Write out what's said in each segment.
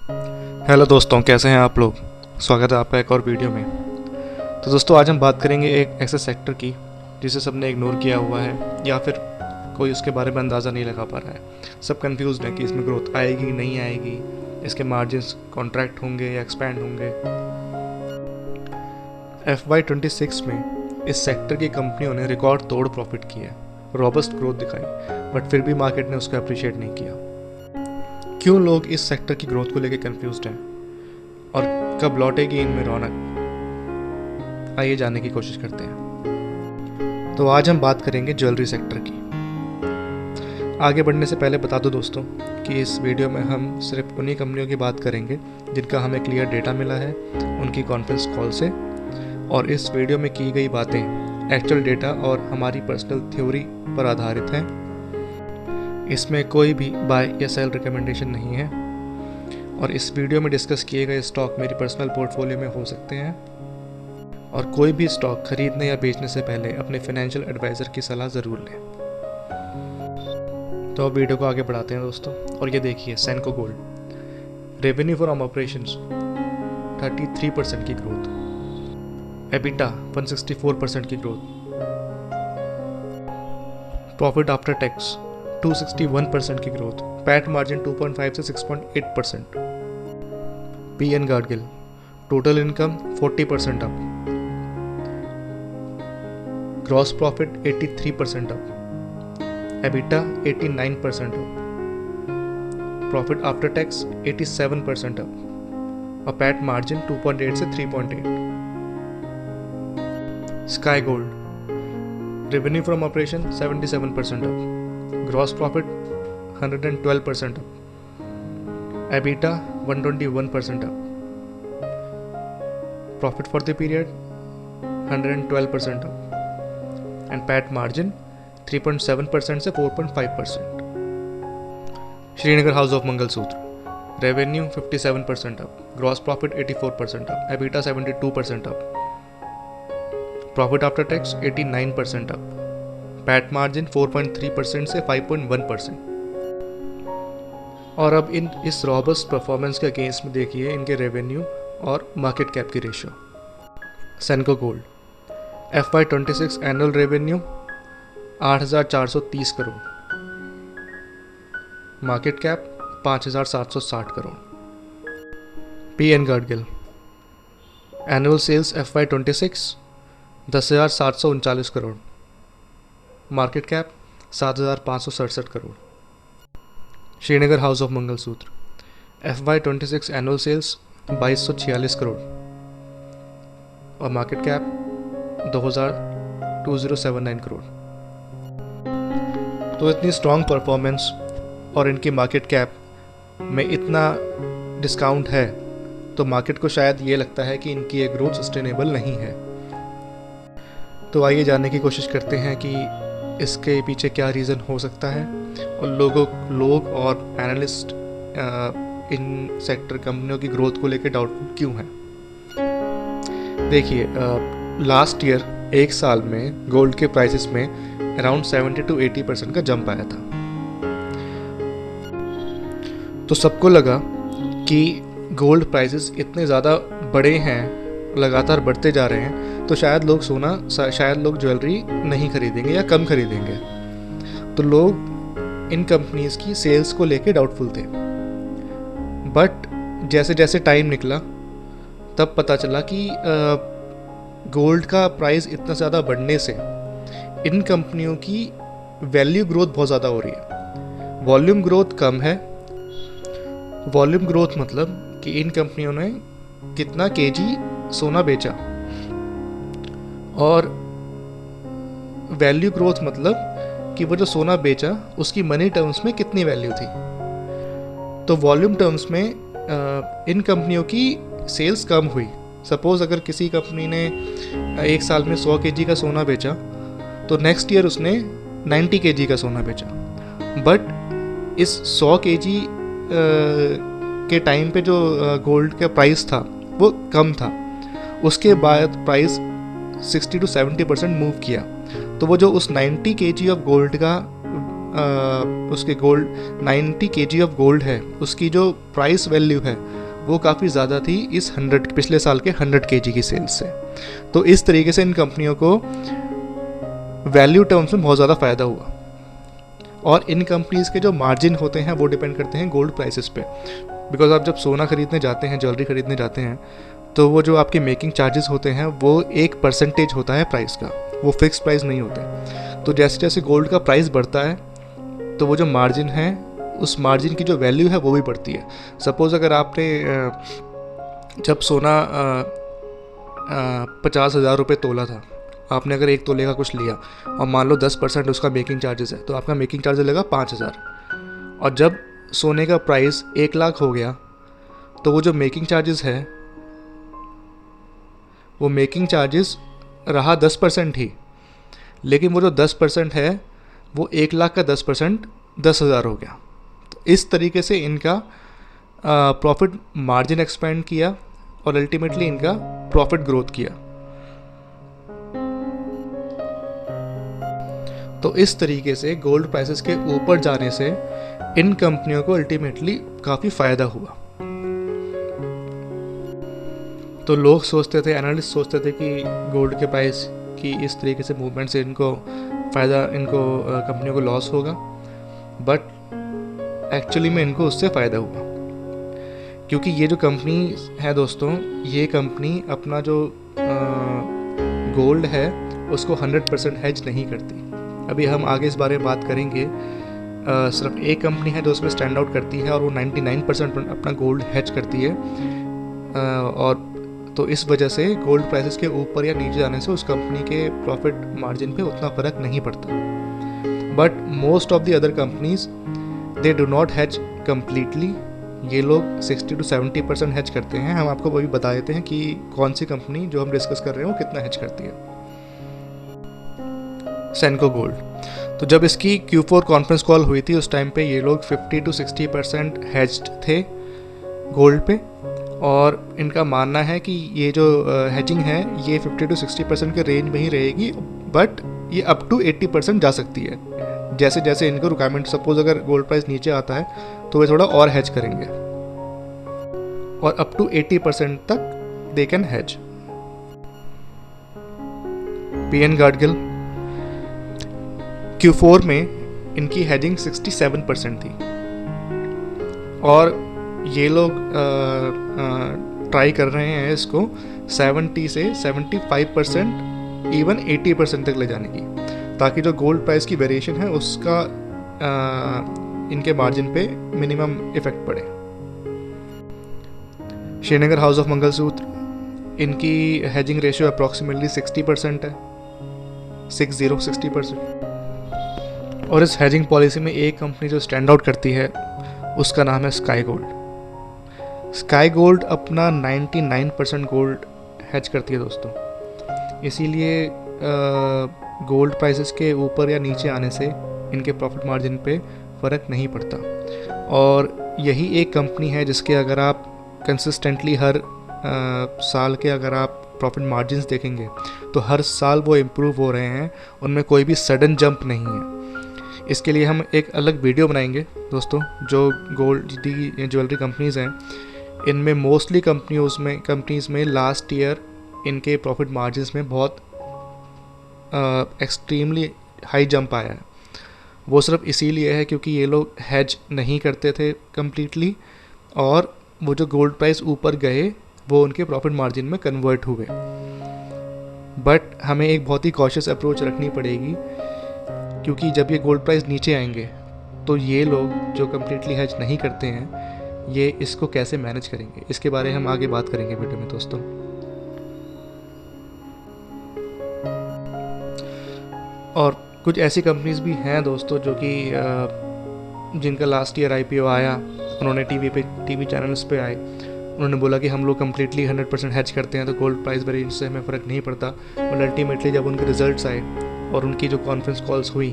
Hello दोस्तों, कैसे हैं आप लोग। स्वागत है आपका एक और वीडियो में। तो दोस्तों, आज हम बात करेंगे एक ऐसे सेक्टर की जिसे सबने इग्नोर किया हुआ है या फिर कोई उसके बारे में अंदाज़ा नहीं लगा पा रहा है। सब कंफ्यूज्ड है कि इसमें ग्रोथ आएगी नहीं आएगी, इसके मार्जिन्स कॉन्ट्रैक्ट होंगे या एक्सपैंड होंगे। FY26 में इस सेक्टर की कंपनियों ने रिकॉर्ड तोड़ प्रॉफिट किए, रॉबस्ट ग्रोथ दिखाई, बट फिर भी मार्केट ने उसको अप्रिशिएट नहीं किया। क्यों लोग इस सेक्टर की ग्रोथ को लेकर कंफ्यूज्ड हैं और कब लौटेगी इनमें रौनक, आइए जानने की कोशिश करते हैं। तो आज हम बात करेंगे ज्वेलरी सेक्टर की। आगे बढ़ने से पहले बता दो दोस्तों कि इस वीडियो में हम सिर्फ उन्हीं कंपनियों की बात करेंगे जिनका हमें क्लियर डेटा मिला है उनकी कॉन्फ्रेंस कॉल से, और इस वीडियो में की गई बातें एक्चुअल डेटा और हमारी पर्सनल थ्योरी पर आधारित हैं। इसमें कोई भी बाय या सेल रिकमेंडेशन नहीं है, और इस वीडियो में डिस्कस किए गए स्टॉक मेरी पर्सनल पोर्टफोलियो में हो सकते हैं, और कोई भी स्टॉक खरीदने या बेचने से पहले अपने फाइनेंशियल एडवाइज़र की सलाह ज़रूर लें। तो अब वीडियो को आगे बढ़ाते हैं दोस्तों, और ये देखिए Senco gold. Revenue from operations 33% की ग्रोथ, एबिटा 164% की ग्रोथ, प्रॉफिट आफ्टर टैक्स 261% की ग्रोथ, पैट मार्जिन 2.5 से 6.8%। PN Gadgil total income 40% up, gross profit 83% up, EBITDA 89% up, profit after tax 87% up, और पैट मार्जिन 2.8 से 3.8। Sky gold revenue from operation 77% up, gross profit 112% up, EBITDA 121% up, profit for the period 112% up, and PAT margin 3.7% से 4.5%। Shringar house of Mangalsutra revenue 57% up, gross profit 84% up, EBITDA 72% up, profit after tax 89% up, PAT margin 4.3% से 5.1%। और अब इस robust performance के against में देखिए इनके revenue और मार्केट कैप की ratio. Senco gold FY26 annual revenue 8,430 crore, market cap 5,760 crore. PN Gadgil annual sales FY26 10,739 crore, market cap 7,567 crore. Shringar house of Mangalsutra FY26 annual sales 2,246 crore और मार्केट कैप 2,2079 करोड़। तो इतनी स्ट्रॉन्ग परफॉर्मेंस और इनकी मार्केट कैप में इतना डिस्काउंट है, तो मार्केट को शायद ये लगता है कि इनकी ये ग्रोथ सस्टेनेबल नहीं है। तो आइए जानने की कोशिश करते हैं कि इसके पीछे क्या रीज़न हो सकता है, और लोग और एनालिस्ट इन सेक्टर कंपनियों की ग्रोथ को लेकर डाउटफुल क्यों हैं। देखिए, लास्ट ईयर एक साल में गोल्ड के प्राइसेस में अराउंड 70 to 80% का जंप आया था। तो सबको लगा कि गोल्ड प्राइसेस इतने ज़्यादा बड़े हैं, लगातार बढ़ते जा रहे हैं, तो शायद लोग ज्वेलरी नहीं खरीदेंगे या कम खरीदेंगे। तो लोग इन कंपनीज की सेल्स को लेके डाउटफुल थे। बट जैसे जैसे टाइम निकला तब पता चला कि गोल्ड का प्राइस इतना ज़्यादा बढ़ने से इन कंपनियों की वैल्यू ग्रोथ बहुत ज़्यादा हो रही है, वॉल्यूम ग्रोथ कम है। वॉल्यूम ग्रोथ मतलब कि इन कंपनियों ने कितना केजी सोना बेचा, और वैल्यू ग्रोथ मतलब कि वो जो सोना बेचा उसकी मनी टर्म्स में कितनी वैल्यू थी। तो वॉल्यूम टर्म्स में इन कंपनियों की सेल्स कम हुई। सपोज़ अगर किसी कंपनी ने एक साल में 100 केजी का सोना बेचा, तो नेक्स्ट ईयर उसने 90 केजी का सोना बेचा। बट इस 100 केजी के टाइम पे जो गोल्ड का प्राइस था वो कम था, उसके बाद प्राइस 60 to 70% मूव किया। तो वो जो उस 90 kg ऑफ गोल्ड का उसके 90 kg ऑफ गोल्ड है, उसकी जो प्राइस वैल्यू है वो काफ़ी ज़्यादा थी इस 100 पिछले साल के 100 kg की सेल्स से। तो इस तरीके से इन कंपनियों को वैल्यू टर्म्स में बहुत ज़्यादा फ़ायदा हुआ। और इन कंपनीज़ के जो मार्जिन होते हैं वो डिपेंड करते हैं गोल्ड प्राइसेस पे। बिकॉज आप जब सोना खरीदने जाते हैं, ज्वेलरी खरीदने जाते हैं, तो वो जो आपके मेकिंग चार्जेस होते हैं वो एक परसेंटेज होता है प्राइस का, वो फिक्स प्राइस नहीं होते। तो जैसे जैसे गोल्ड का प्राइस बढ़ता है तो वो जो मार्जिन है, उस मार्जिन की जो वैल्यू है वो भी बढ़ती है। सपोज़ अगर आपने जब सोना 50,000 रुपये तोला था, आपने अगर 1 तोले का कुछ लिया और मान लो 10% उसका मेकिंग चार्जेस है, तो आपका मेकिंग चार्जेस लगा 5,000। और जब सोने का प्राइस 1 लाख हो गया तो वो जो मेकिंग चार्जेस है, वो मेकिंग चार्जेस रहा 10% ही, लेकिन वो जो 10% है वो 1 लाख का 10% 10,000 हो गया। तो इस तरीके से इनका प्रॉफिट मार्जिन एक्सपेंड किया और अल्टीमेटली इनका प्रॉफिट ग्रोथ किया। तो इस तरीके से गोल्ड प्राइसेस के ऊपर जाने से इन कंपनियों को अल्टीमेटली काफ़ी फ़ायदा हुआ। तो लोग सोचते थे, एनालिस्ट सोचते थे कि गोल्ड के प्राइस की इस तरीके से मूवमेंट से इनको फ़ायदा, इनको कंपनियों को लॉस होगा, बट एक्चुअली में इनको उससे फ़ायदा हुआ। क्योंकि ये जो कंपनी है दोस्तों, ये कंपनी अपना जो गोल्ड है उसको 100% हेज नहीं करती। अभी हम आगे इस बारे में बात करेंगे। सिर्फ एक कंपनी है जो उसमें स्टैंड आउट करती है और वो 99% अपना गोल्ड हेज करती है। और तो इस वजह से गोल्ड प्राइसेस के ऊपर या नीचे जाने से उस कंपनी के प्रॉफिट मार्जिन पे उतना फ़र्क नहीं पड़ता। But most of the other companies they do not hedge completely. ये लोग 60 to 70% हेज करते हैं। हम आपको वही बता देते हैं कि कौन सी कंपनी जो हम डिस्कस कर रहे हैं वो कितना हेज करती है। सेनको गोल्ड, तो जब इसकी Q4 कॉन्फ्रेंस कॉल हुई थी उस टाइम पे ये लोग 50 to 60% हेज्ड थे गोल्ड पे, और इनका मानना है कि ये जो हेजिंग है ये 50 to 60% के रेंज में ही रहेगी, बट ये अप टू 80% जा सकती है। जैसे जैसे इनको रिक्वायरमेंट, सपोज अगर गोल्ड प्राइस नीचे आता है तो वे थोड़ा और हेज करेंगे, और अप टू 80% तक they can hedge. PN Gadgil, Q4 में इनकी हेजिंग 67% थी, और ये लोग ट्राई कर रहे हैं इसको 70 से 75%, इवन 80% तक ले जाने की, ताकि जो गोल्ड प्राइस की वेरिएशन है उसका इनके मार्जिन पे मिनिमम इफेक्ट पड़े। श्रीनगर हाउस ऑफ मंगलसूत्र, इनकी हेजिंग रेशियो अप्रॉक्सीमेटली 60% है, 60%। और इस हेजिंग पॉलिसी में एक कंपनी जो स्टैंड आउट करती है उसका नाम है स्काई गोल्ड। स्काई गोल्ड अपना 99% गोल्ड हेज करती है दोस्तों। इसीलिए गोल्ड प्राइसेस के ऊपर या नीचे आने से इनके प्रॉफिट मार्जिन पे फ़र्क नहीं पड़ता। और यही एक कंपनी है जिसके अगर आप कंसिस्टेंटली हर साल के अगर आप प्रॉफिट मार्जिन्स देखेंगे तो हर साल वो इम्प्रूव हो रहे हैं, उनमें कोई भी सडन जंप नहीं है। इसके लिए हम एक अलग वीडियो बनाएंगे दोस्तों। जो गोल्ड की ज्वेलरी कंपनीज़ हैं, इनमें मोस्टली कंपनीज़ में लास्ट ईयर इनके प्रॉफिट मार्जिन्स में बहुत एक्सट्रीमली हाई जंप आया है। वो सिर्फ इसीलिए है क्योंकि ये लोग हेज नहीं करते थे कम्प्लीटली, और वो जो गोल्ड प्राइस ऊपर गए वो उनके प्रॉफिट मार्जिन में कन्वर्ट हुए। बट हमें एक बहुत ही कॉशियस अप्रोच रखनी पड़ेगी, क्योंकि जब ये गोल्ड प्राइस नीचे आएंगे तो ये लोग जो कम्प्लीटली हेज नहीं करते हैं ये इसको कैसे मैनेज करेंगे, इसके बारे में हम आगे बात करेंगे वीडियो में दोस्तों। और कुछ ऐसी कंपनीज भी हैं दोस्तों जो कि जिनका लास्ट ईयर IPO आया, उन्होंने टीवी चैनल्स पे आए, उन्होंने बोला कि हम लोग कम्प्लीटली 100% हेज करते हैं तो गोल्ड प्राइस वेरिएशन से हमें फ़र्क नहीं पड़ता। और अल्टीमेटली जब उनके रिजल्ट्स आए और उनकी जो कॉन्फ्रेंस कॉल्स हुई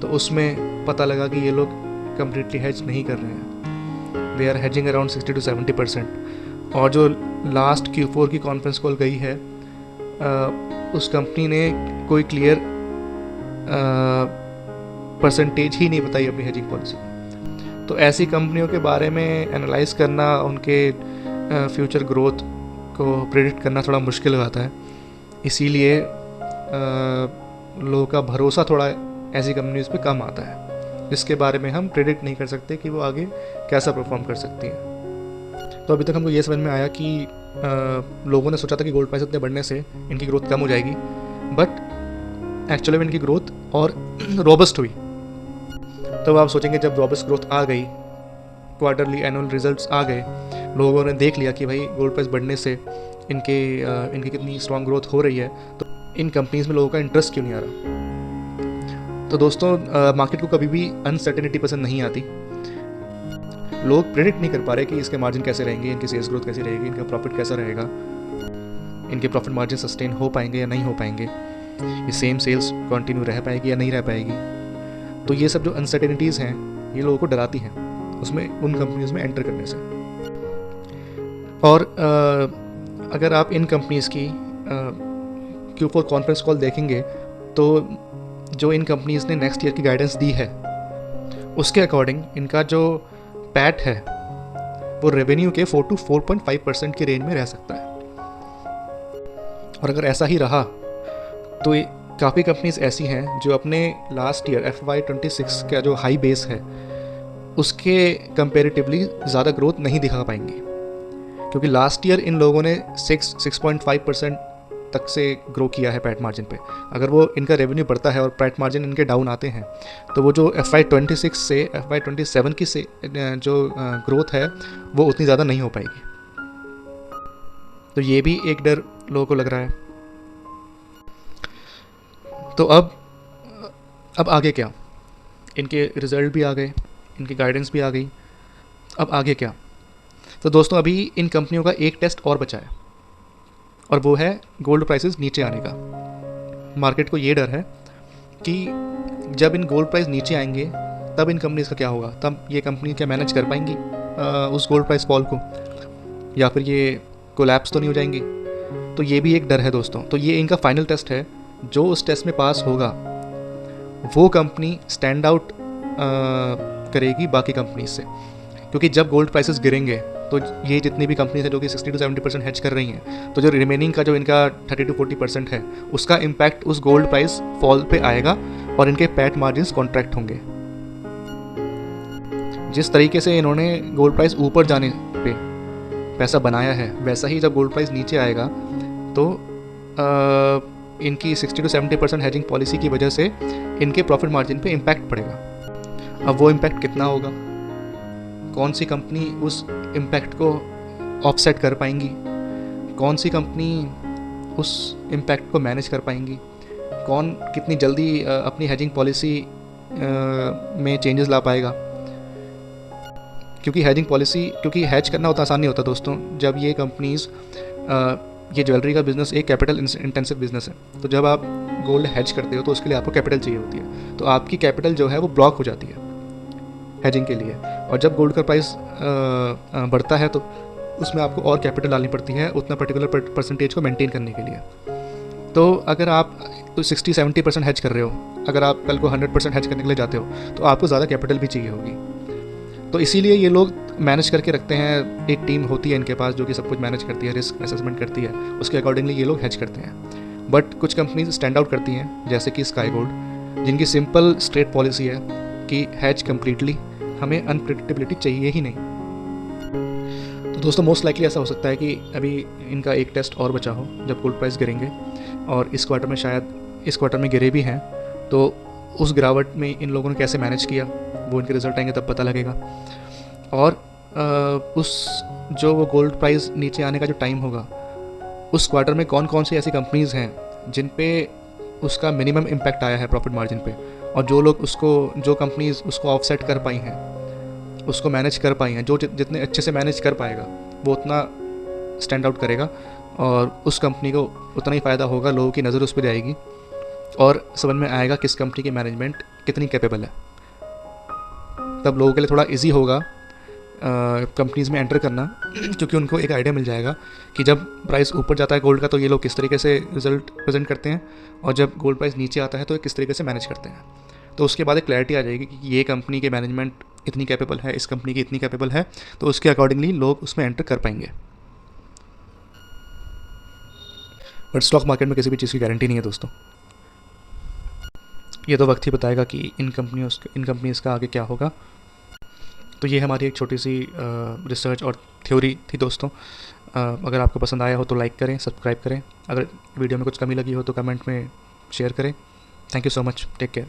तो उसमें पता लगा कि ये लोग कम्प्लीटली हेज नहीं कर रहे हैं, they are hedging around 60 to 70%। और जो लास्ट Q4 की कॉन्फ्रेंस कॉल गई है, उस कंपनी ने कोई क्लियर परसेंटेज ही नहीं बताई अपनी हेजिंग पॉलिसी। तो ऐसी कंपनियों के बारे में एनालाइज करना, उनके फ्यूचर ग्रोथ को प्रेडिक्ट करना थोड़ा मुश्किल हो जाता है, इसीलिए लोगों का भरोसा थोड़ा ऐसी कंपनीज पे कम आता है, जिसके बारे में हम प्रेडिक्ट नहीं कर सकते कि वो आगे कैसा परफॉर्म कर सकती हैं। तो अभी तक हमको ये समझ में आया कि लोगों ने सोचा था कि गोल्ड प्राइस इतने बढ़ने से इनकी ग्रोथ कम हो जाएगी, बट एक्चुअली में इनकी ग्रोथ और रोबस्ट हुई। तो आप सोचेंगे जब रोबस्ट ग्रोथ आ गई, क्वार्टरली एनुअल रिजल्ट्स आ गए, लोगों ने देख लिया कि भाई गोल्ड प्राइस बढ़ने से इनकी कितनी स्ट्रॉन्ग ग्रोथ हो रही है, तो इन कंपनीज में लोगों का इंटरेस्ट क्यों नहीं आ रहा। तो दोस्तों मार्केट को कभी भी अनसर्टेनिटी पसंद नहीं आती। लोग प्रेडिक्ट नहीं कर पा रहे कि इसके मार्जिन कैसे रहेंगे, इनकी सेल्स ग्रोथ कैसी रहेगी, इनका प्रॉफिट कैसा रहेगा, इनके प्रॉफिट मार्जिन सस्टेन हो पाएंगे या नहीं हो पाएंगे, ये सेम सेल्स कंटिन्यू रह पाएगी या नहीं रह पाएगी। तो ये सब जो अनसर्टेनिटीज़ हैं ये लोगों को डराती हैं उसमें, उन कंपनीज में एंटर करने से। और अगर आप इन कंपनीज की Q4 कॉन्फ्रेंस कॉल देखेंगे तो जो इन कंपनीज ने नेक्स्ट ईयर की गाइडेंस दी है उसके अकॉर्डिंग इनका जो पैट है वो रेवेन्यू के 4 to 4.5% के रेंज में रह सकता है। और अगर ऐसा ही रहा तो काफ़ी कंपनीज ऐसी हैं जो अपने लास्ट ईयर FY26 का जो हाई बेस है उसके कंपेरेटिवली ज़्यादा ग्रोथ नहीं दिखा पाएंगी, क्योंकि लास्ट ईयर इन लोगों ने 6.5% तक से ग्रो किया है पैट मार्जिन पे। अगर वो इनका रेवेन्यू बढ़ता है और पैट मार्जिन इनके डाउन आते हैं तो वो जो FY26 से FY27 की से जो ग्रोथ है वो उतनी ज़्यादा नहीं हो पाएगी। तो ये भी एक डर लोगों को लग रहा है। तो अब आगे क्या, इनके रिजल्ट भी आ गए, इनकी गाइडेंस भी आ गई, अब आगे क्या। तो दोस्तों अभी इन कंपनियों का एक टेस्ट और बचा है और वो है गोल्ड प्राइसेस नीचे आने का। मार्केट को ये डर है कि जब इन गोल्ड प्राइस नीचे आएंगे तब इन कंपनीज का क्या होगा, तब ये कंपनी क्या मैनेज कर पाएंगी उस गोल्ड प्राइस फॉल को, या फिर ये कोलैप्स तो नहीं हो जाएंगी। तो ये भी एक डर है दोस्तों। तो ये इनका फाइनल टेस्ट है, जो उस टेस्ट में पास होगा वो कंपनी स्टैंड आउट करेगी बाकी कंपनीज से, क्योंकि जब गोल्ड प्राइसेस गिरेंगे तो ये जितनी भी कंपनीज हैं जो कि 60 to 70% हेज कर रही हैं, तो जो रिमेनिंग का जो इनका 30 to 40% है उसका इम्पैक्ट उस गोल्ड प्राइस फॉल पे आएगा और इनके पैट मार्जिन्स कॉन्ट्रैक्ट होंगे। जिस तरीके से इन्होंने गोल्ड प्राइस ऊपर जाने पे पैसा बनाया है, वैसा ही जब गोल्ड प्राइस नीचे आएगा तो इनकी 60 to 70% हेजिंग पॉलिसी की वजह से इनके प्रॉफिट मार्जिन पे इम्पैक्ट पड़ेगा। अब वो इम्पैक्ट कितना होगा, कौन सी कंपनी उस इम्पैक्ट को ऑफसेट कर पाएंगी, कौन सी कंपनी उस इम्पैक्ट को मैनेज कर पाएंगी, कौन कितनी जल्दी अपनी हेजिंग पॉलिसी में चेंजेस ला पाएगा। क्योंकि हेज करना उतना आसान नहीं होता दोस्तों। जब ये कंपनीज ये ज्वेलरी का बिज़नेस एक कैपिटल इंटेंसिव बिजनेस है, तो जब आप गोल्ड हेज करते हो तो उसके लिए आपको कैपिटल चाहिए होती है, तो आपकी कैपिटल जो है वो ब्लॉक हो जाती है हेजिंग के लिए। और जब गोल्ड का प्राइस बढ़ता है तो उसमें आपको और कैपिटल डालनी पड़ती है उतना पर्टिकुलर परसेंटेज को मेंटेन करने के लिए। तो अगर आप तो 60-70% हेज कर रहे हो, अगर आप कल को 100% हेज करने के लिए जाते हो तो आपको ज़्यादा कैपिटल भी चाहिए होगी। तो इसीलिए ये लोग मैनेज करके रखते हैं, एक टीम होती है इनके पास जो कि सब कुछ मैनेज करती है, रिस्क असेसमेंट करती है, उसके अकॉर्डिंगली ये लोग हेज करते हैं। बट कुछ कंपनीज स्टैंड आउट करती हैं जैसे कि स्काई गोल्ड, जिनकी सिंपल स्ट्रेट पॉलिसी है कि हेज कम्प्लीटली, हमें अनप्रेडिक्टेबिलिटी चाहिए ही नहीं। तो दोस्तों मोस्ट लाइकली ऐसा हो सकता है कि अभी इनका एक टेस्ट और बचा हो जब गोल्ड प्राइस गिरेंगे, और इस क्वार्टर में शायद इस क्वार्टर में गिरे भी हैं, तो उस गिरावट में इन लोगों ने कैसे मैनेज किया वो इनके रिजल्ट आएंगे तब पता लगेगा। और उस जो वो गोल्ड प्राइस नीचे आने का जो टाइम होगा उस क्वार्टर में कौन कौन सी ऐसी कंपनीज़ हैं जिन पे उसका मिनिमम इम्पैक्ट आया है प्रॉफिट मार्जिन पे, और जो कंपनीज़ उसको ऑफसेट कर पाई हैं, उसको मैनेज कर पाई हैं, जो जितने अच्छे से मैनेज कर पाएगा वो उतना स्टैंड आउट करेगा और उस कंपनी को उतना ही फ़ायदा होगा, लोगों की नज़र उस पर जाएगी और समझ में आएगा किस कंपनी की मैनेजमेंट कितनी कैपेबल है। तब लोगों के लिए थोड़ा इजी होगा कंपनीज़ में एंटर करना, क्योंकि उनको एक आइडिया मिल जाएगा कि जब प्राइस ऊपर जाता है गोल्ड का तो ये लोग किस तरीके से रिजल्ट प्रेजेंट करते हैं, और जब गोल्ड प्राइस नीचे आता है तो ये किस तरीके से मैनेज करते हैं। तो उसके बाद एक क्लैरिटी आ जाएगी कि ये कंपनी की मैनेजमेंट इतनी कैपेबल है, इस कंपनी की इतनी कैपेबल है, तो उसके अकॉर्डिंगली लोग उसमें एंटर कर पाएंगे। बट स्टॉक मार्केट में किसी भी चीज़ की गारंटी नहीं है दोस्तों। ये तो वक्त ही बताएगा कि इन कंपनीज़ का आगे क्या होगा। तो ये हमारी एक छोटी सी रिसर्च और थ्योरी थी दोस्तों। अगर आपको पसंद आया हो तो लाइक करें, सब्सक्राइब करें। अगर वीडियो में कुछ कमी लगी हो तो कमेंट में शेयर करें। Thank you so much, take care.